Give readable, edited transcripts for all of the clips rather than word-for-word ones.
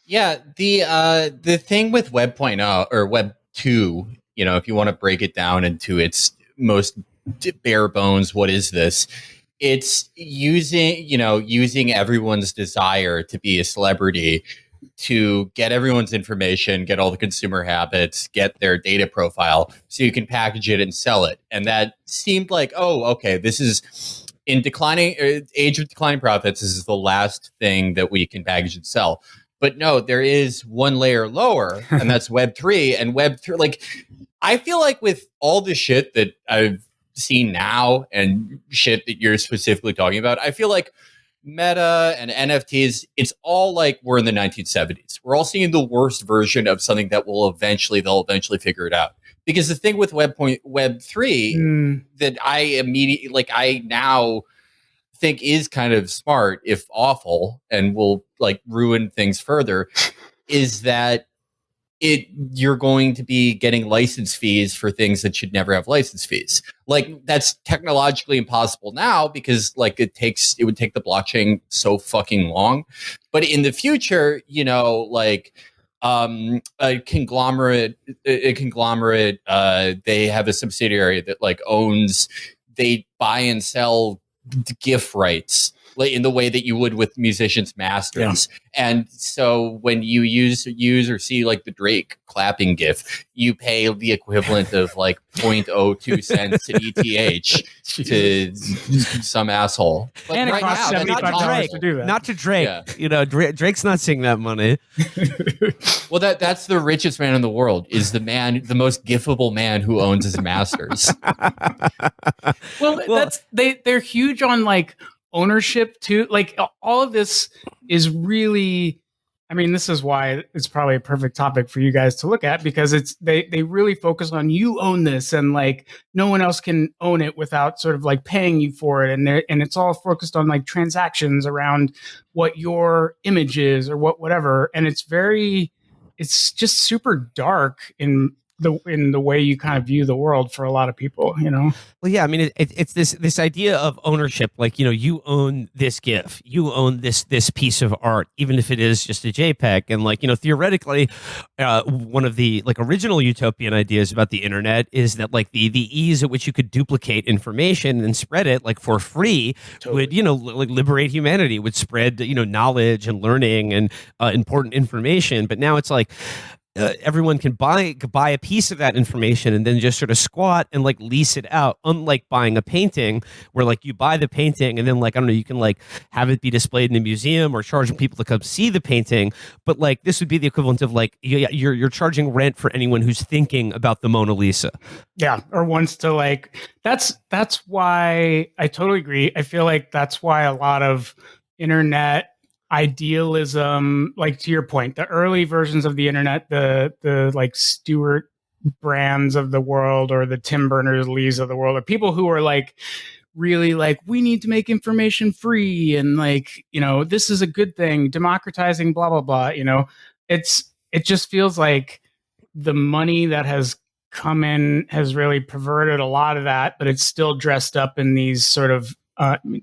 Yeah, the thing with Web 0.0 or Web 2, if you want to break it down into its most bare bones, what is this? It's using everyone's desire to be a celebrity to get everyone's information, get all the consumer habits, get their data profile so you can package it and sell it. And that seemed like, oh, okay, this is in declining age of declining profits. This is the last thing that we can package and sell. But no, there is one layer lower, and that's Web3. And Web3, like, I feel like with all the shit that I've seen now and shit that you're specifically talking about, I feel like Meta and NFTs, it's all like we're in the 1970s. We're all seeing the worst version of something that they'll eventually figure it out. Because the thing with Web3 that I now think is kind of smart, if awful, and will like ruin things further, is that you're going to be getting license fees for things that should never have license fees. Like, that's technologically impossible now because like it would take the blockchain so fucking long. But in the future, a conglomerate, they have a subsidiary that like they buy and sell GIF rights in the way that you would with musicians' masters. Yeah. And so when you use or see like the Drake clapping GIF, you pay the equivalent of like 0.02 cents in ETH to some asshole. But and it costs $75 to do that. Not to Drake. Yeah. Drake's not seeing that money. Well, that's the richest man in the world, is the most gifable man who owns his masters. Well, they're huge on like ownership too. Like, all of this is really, I mean, this is why it's probably a perfect topic for you guys to look at, because they really focus on, you own this, and like no one else can own it without sort of like paying you for it, and it's all focused on like transactions around what your image is or whatever, and it's just super dark in the way you kind of view the world for a lot of people, Well, yeah, I mean, it's this idea of ownership, like, you own this GIF, you own this piece of art, even if it is just a JPEG. And like, theoretically, one of the like original utopian ideas about the internet is that like the ease at which you could duplicate information and spread it like for free would, like liberate humanity, would spread, knowledge and learning and important information. But now it's like, everyone can buy a piece of that information and then just sort of squat and like lease it out, unlike buying a painting where like you buy the painting and then like, I don't know, you can like have it be displayed in a museum or charging people to come see the painting. But like this would be the equivalent of like you're charging rent for anyone who's thinking about the Mona Lisa. Yeah, or wants to like, that's why I totally agree. I feel like that's why a lot of internet idealism, like to your point, the early versions of the internet, the like Stewart Brands of the world or the Tim Berners-Lees of the world, are people who are like really like, we need to make information free and like, this is a good thing, democratizing blah blah blah. It just feels like the money that has come in has really perverted a lot of that, but it's still dressed up in these sort of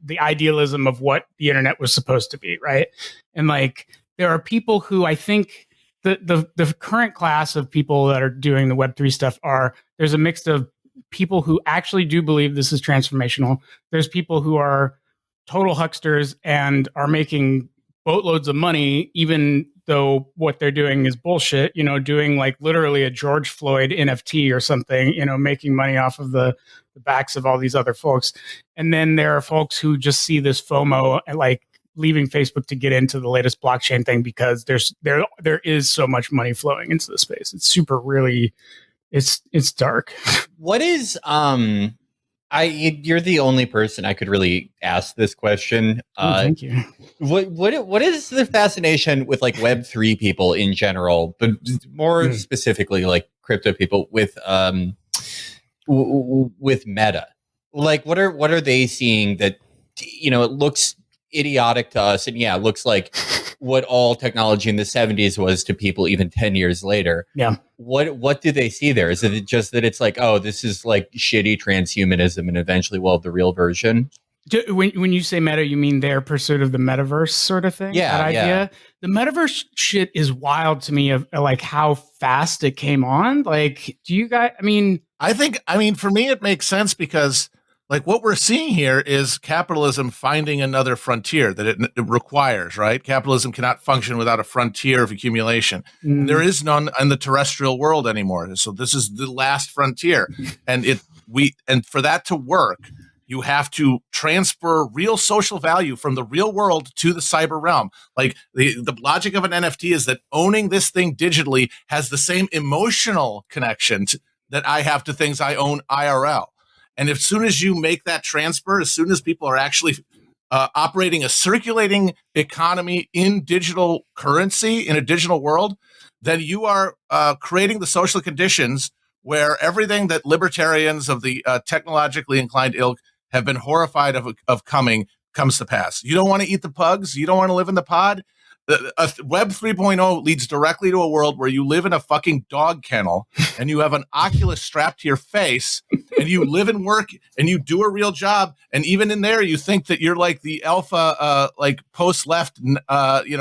the idealism of what the internet was supposed to be, right? And like, there are people who I think the current class of people that are doing the Web3 stuff there's a mix of people who actually do believe this is transformational. There's people who are total hucksters and are making boatloads of money, even though what they're doing is bullshit, doing like literally a George Floyd NFT or something, making money off of the backs of all these other folks. And then there are folks who just see this FOMO and like leaving Facebook to get into the latest blockchain thing because there is so much money flowing into the space. It's super really, it's dark. What is you're the only person I could really ask this question. Thank you. What is the fascination with like Web3 people in general, but more specifically like crypto people with Meta? Like, what are they seeing that it looks idiotic to us, and it looks like what all technology in the 70s was to people even 10 years later. Yeah. What do they see there? Is it just that it's like, oh, this is like shitty transhumanism and eventually we'll have the real version? When you say meta, you mean their pursuit of the metaverse sort of thing? Yeah, that idea. yeah. The metaverse shit is wild to me of like how fast it came on. Like, do you guys? I mean, for me, it makes sense because like what we're seeing here is capitalism finding another frontier that it requires, right? Capitalism cannot function without a frontier of accumulation. And there is none in the terrestrial world anymore. So this is the last frontier. And for that to work, you have to transfer real social value from the real world to the cyber realm. Like the logic of an NFT is that owning this thing digitally has the same emotional connection that I have to things I own IRL. And as soon as you make that transfer, as soon as people are actually operating a circulating economy in digital currency, in a digital world, then you are creating the social conditions where everything that libertarians of the technologically inclined ilk have been horrified of comes to pass. You don't want to eat the pugs? You don't want to live in the pod? Web 3.0 leads directly to a world where you live in a fucking dog kennel and you have an Oculus strapped to your face and you live and work and you do a real job. And even in there, you think that you're like the alpha, like post-left,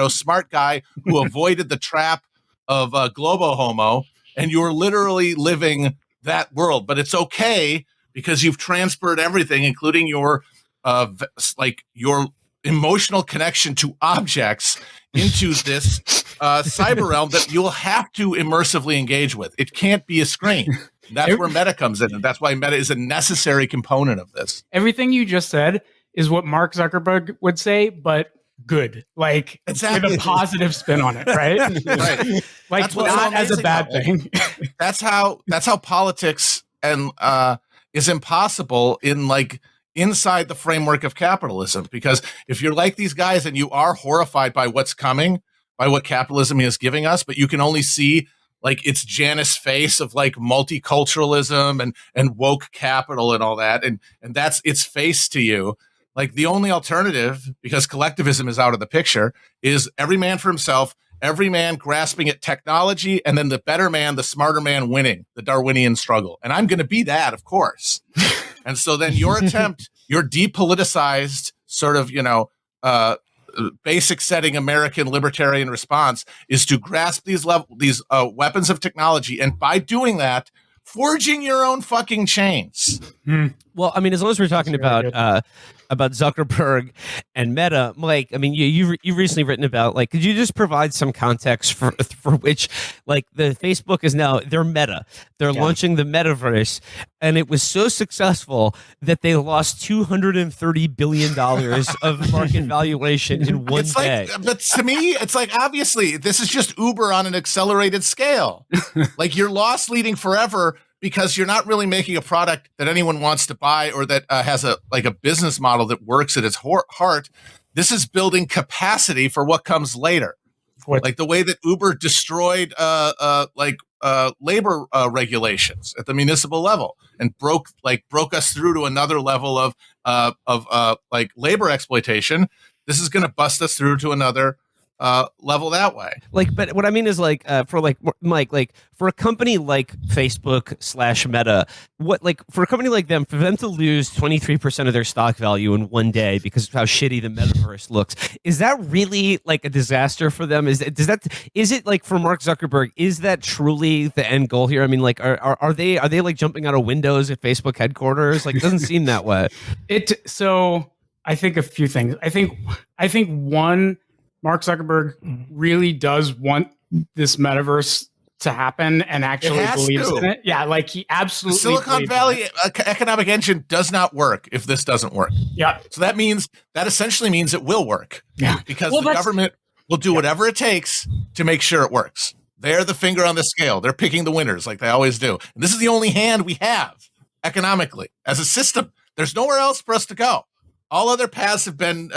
smart guy who avoided the trap of Globo Homo. And you're literally living that world. But it's okay because you've transferred everything, including your your emotional connection to objects into this cyber realm that you'll have to immersively engage with. It can't be a screen. That's where meta comes in. And that's why meta is a necessary component of this. Everything you just said is what Mark Zuckerberg would say, but good. Like exactly. With a positive spin on it, right? Right. Like that's not as a bad thing. That's how politics and is impossible in like inside the framework of capitalism. Because if you're like these guys and you are horrified by what's coming, by what capitalism is giving us, but you can only see like its Janus face of like multiculturalism and woke capital and all that, and that's its face to you. Like the only alternative, because collectivism is out of the picture, is every man for himself, every man grasping at technology, and then the better man, the smarter man winning, the Darwinian struggle. And I'm going to be that, of course. And so then your attempt, your depoliticized sort of, basic setting American libertarian response is to grasp these weapons of technology. And by doing that, forging your own fucking chains. Well, I mean, as long as we're talking about Zuckerberg and Meta, Mike, I mean, you've recently written about, like, could you just provide some context for which, like, the Facebook is now, they're Meta. They're launching the metaverse, and it was so successful that they lost $230 billion of market valuation in one day. But to me, it's like, obviously, this is just Uber on an accelerated scale. Like, you're loss leading forever because you're not really making a product that anyone wants to buy or that has a business model that works at its heart. This is building capacity for what comes later. Like the way that Uber destroyed labor regulations at the municipal level and broke us through to another level of labor exploitation. This is going to bust us through to another level that way. Like, but what I mean is, like, for like Mike, like for a company like Facebook/Meta, for a company like them, for them to lose 23% of their stock value in one day because of how shitty the metaverse looks, is that really like a disaster for them? Is it like for Mark Zuckerberg? Is that truly the end goal here? I mean, like, are they like jumping out of windows at Facebook headquarters? Like, it doesn't seem that way. So I think a few things. I think one, Mark Zuckerberg really does want this metaverse to happen and actually believes in it. Yeah, like he absolutely. The Silicon Valley economic engine does not work if this doesn't work. Yeah. So that essentially means it will work. Yeah. Because the government will do whatever it takes to make sure it works. They're the finger on the scale. They're picking the winners like they always do. And this is the only hand we have economically as a system. There's nowhere else for us to go. All other paths have been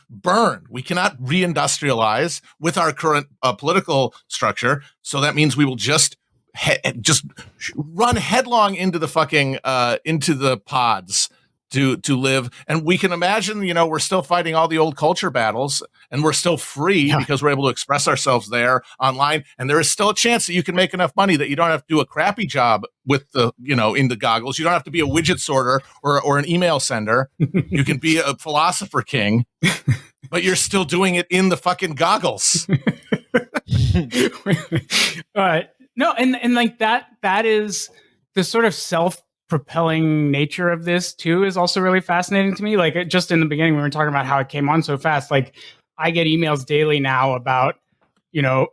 burned. We cannot reindustrialize with our current political structure. So that means we will just run headlong into the fucking into the pods to live. And we can imagine, we're still fighting all the old culture battles, and we're still free because we're able to express ourselves there online. And there is still a chance that you can make enough money that you don't have to do a crappy job with the, in the goggles. You don't have to be a widget sorter or an email sender. You can be a philosopher king, but you're still doing it in the fucking goggles. No, and like that is the sort of self-propelling nature of this too is also really fascinating to me. Like just in the beginning, we were talking about how it came on so fast. Like I get emails daily now about,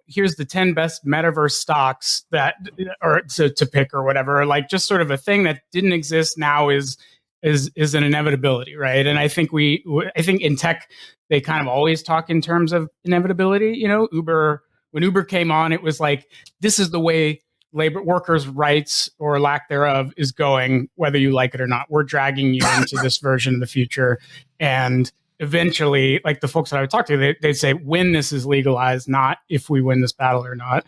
here's the 10 best metaverse stocks that or to pick or whatever. Like just sort of a thing that didn't exist now is an inevitability, right? And I think I think in tech they kind of always talk in terms of inevitability. When Uber came on, it was like, this is the way labor workers' rights or lack thereof is going, whether you like it or not. We're dragging you into this version of the future. And eventually, like the folks that I would talk to, they'd say, when this is legalized, not if we win this battle or not,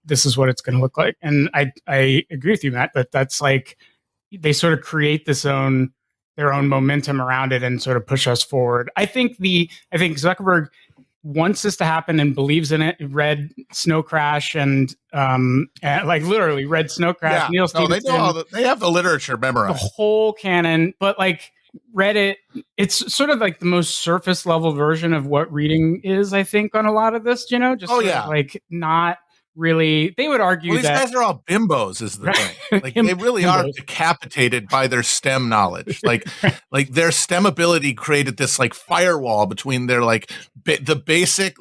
this is what it's going to look like. And I agree with you, Matt, that that's like, they sort of create their own momentum around it and sort of push us forward. I think Zuckerberg wants this to happen and believes in it. Read Snow Crash and like literally read Snow Crash. Yeah. Neil Stephenson. They have the literature memorized, the whole canon, but like read it. It's sort of like the most surface level version of what reading is, I think, on a lot of this. Just like not really. They would argue these guys are all bimbos, is the thing. Like they really are decapitated by their STEM knowledge. Like their STEM ability created this like firewall between their like the basic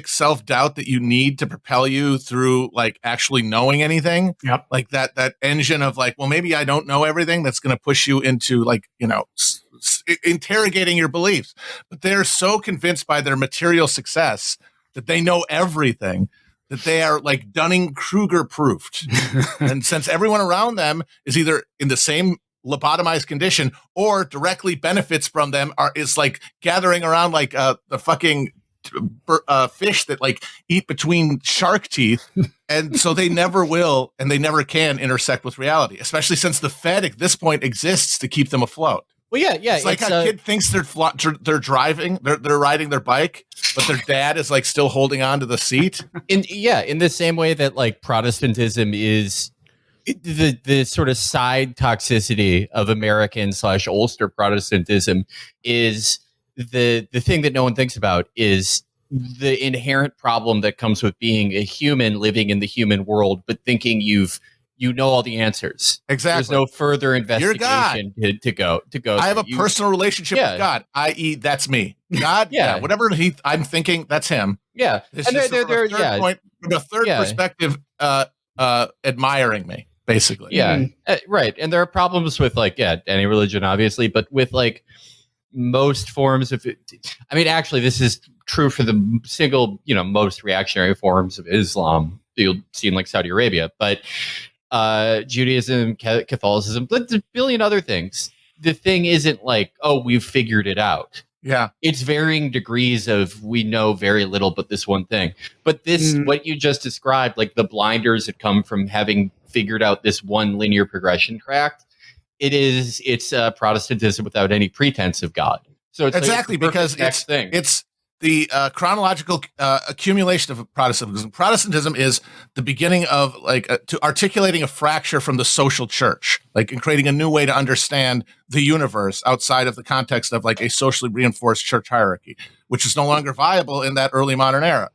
self-doubt that you need to propel you through like actually knowing anything. Yep. Like that engine of like, well, maybe I don't know everything. That's going to push you into like, interrogating your beliefs. But they're so convinced by their material success that they know everything, that they are like Dunning-Kruger proofed. And since everyone around them is either in the same lobotomized condition or directly benefits from them, is like gathering around like the fucking fish that like eat between shark teeth. And so they never will and they never can intersect with reality, especially since the Fed at this point exists to keep them afloat. Well, yeah. It's like a kid thinks they're driving, they're riding their bike, but their dad is like still holding on to the seat. In the same way that like Protestantism is the sort of side toxicity of American / Ulster Protestantism is the thing that no one thinks about is the inherent problem that comes with being a human living in the human world, but thinking you know all the answers. Exactly. There's no further investigation to go. I have a personal relationship with God, i.e., that's me. God, whatever I'm thinking, that's him. Yeah, it's just from a third perspective, admiring me, basically. Yeah, right. And there are problems with like any religion, obviously, but with like most forms of it. I mean, actually, this is true for the single, most reactionary forms of Islam you'll see in like Saudi Arabia, but Judaism, Catholicism, but a billion other things. The thing isn't like, oh, we've figured it out. Yeah. It's varying degrees of we know very little but this one thing. But this, what you just described, like the blinders that come from having figured out this one linear progression tract, it's Protestantism without any pretense of God. So it's exactly like because it's the chronological accumulation of Protestantism. Protestantism is the beginning of to articulating a fracture from the social church, like and creating a new way to understand the universe outside of the context of like a socially reinforced church hierarchy, which is no longer viable in that early modern era.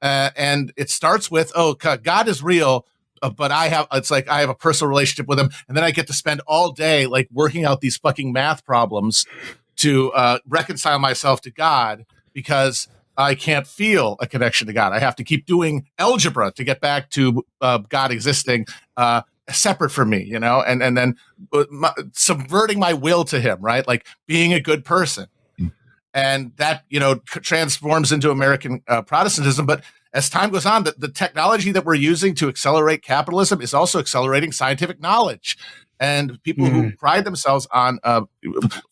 And it starts with, God is real. But I have a personal relationship with him, and then I get to spend all day like working out these fucking math problems to reconcile myself to God because I can't feel a connection to God. I have to keep doing algebra to get back to God existing separate from me, and then subverting my will to him, right? Like being a good person. And that, transforms into American Protestantism. But as time goes on, the technology that we're using to accelerate capitalism is also accelerating scientific knowledge. And people who pride themselves on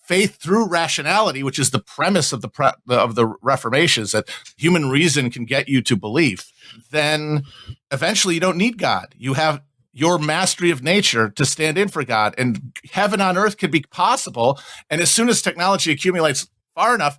faith through rationality, which is the premise of the Reformations, that human reason can get you to belief, then eventually you don't need God. You have your mastery of nature to stand in for God, and heaven on earth could be possible. And as soon as technology accumulates far enough,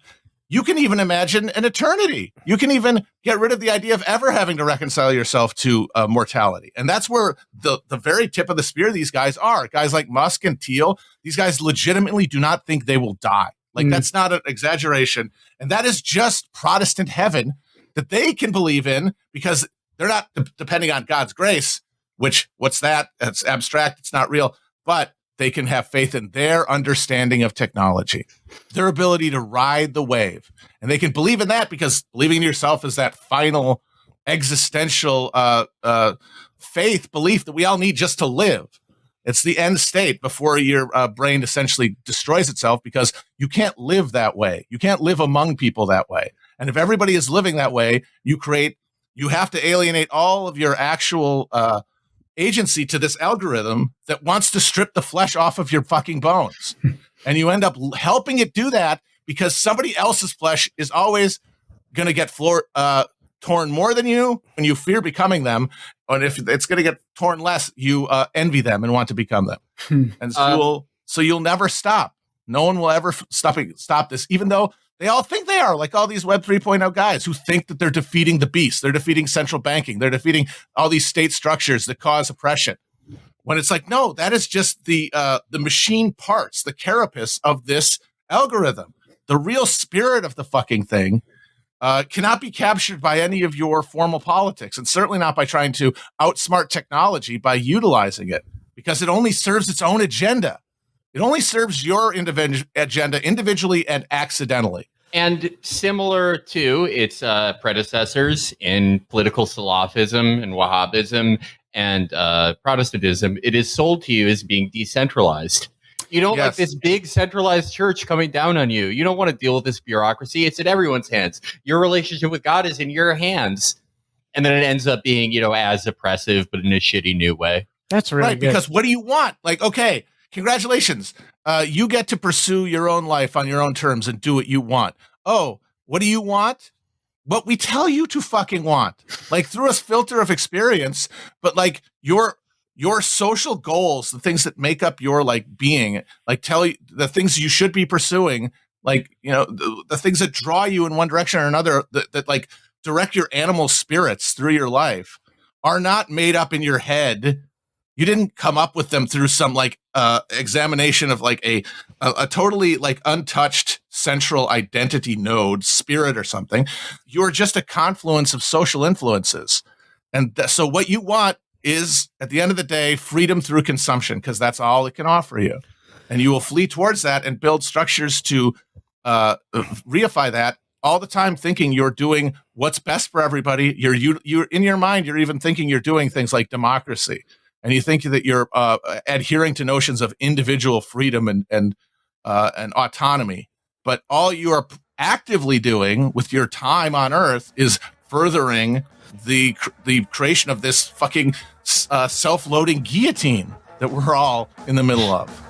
you can even imagine an eternity. You can even get rid of the idea of ever having to reconcile yourself to mortality. And that's where the very tip of the spear these guys are. Guys like Musk and Thiel, these guys legitimately do not think they will die. Like, that's not an exaggeration. And that is just Protestant heaven that they can believe in, because they're not depending on God's grace, which, what's that? It's abstract. It's not real. But they can have faith in their understanding of technology, their ability to ride the wave. And they can believe in that, because believing in yourself is that final existential faith, belief that we all need just to live. It's the end state before your brain essentially destroys itself, because you can't live that way. You can't live among people that way. And if everybody is living that way, you have to alienate all of your actual agency to this algorithm that wants to strip the flesh off of your fucking bones. And you end up helping it do that, because somebody else's flesh is always going to get torn more than you, and you fear becoming them. And if it's going to get torn less, you envy them and want to become them. And so you'll never stop. No one will ever stop this, even though they all think they are, like all these Web 3.0 guys who think that they're defeating the beast. They're defeating central banking. They're defeating all these state structures that cause oppression. When it's like, no, that is just the machine parts, the carapace of this algorithm. The real spirit of the fucking thing cannot be captured by any of your formal politics, and certainly not by trying to outsmart technology by utilizing it, because it only serves its own agenda. It only serves your agenda individually and accidentally. And similar to its predecessors in political Salafism and Wahhabism and Protestantism, it is sold to you as being decentralized. You don't like this big centralized church coming down on you. You don't want to deal with this bureaucracy. It's in everyone's hands. Your relationship with God is in your hands. And then it ends up being, as oppressive, but in a shitty new way. That's really right. Good. Because what do you want? Like, okay, congratulations. You get to pursue your own life on your own terms and do what you want. Oh, what do you want? What we tell you to fucking want, like through a filter of experience, but like your social goals, the things that make up your like being, like tell you the things you should be pursuing, like, the things that draw you in one direction or another, that like direct your animal spirits through your life, are not made up in your head. You didn't come up with them through some like examination of like a totally like untouched central identity node, spirit or something. You're just a confluence of social influences. And so what you want is, at the end of the day, freedom through consumption, because that's all it can offer you. And you will flee towards that and build structures to reify that all the time, thinking you're doing what's best for everybody. You're in your mind, you're even thinking you're doing things like democracy. And you think that you're adhering to notions of individual freedom and autonomy, but all you are actively doing with your time on Earth is furthering the creation of this fucking self-loading guillotine that we're all in the middle of.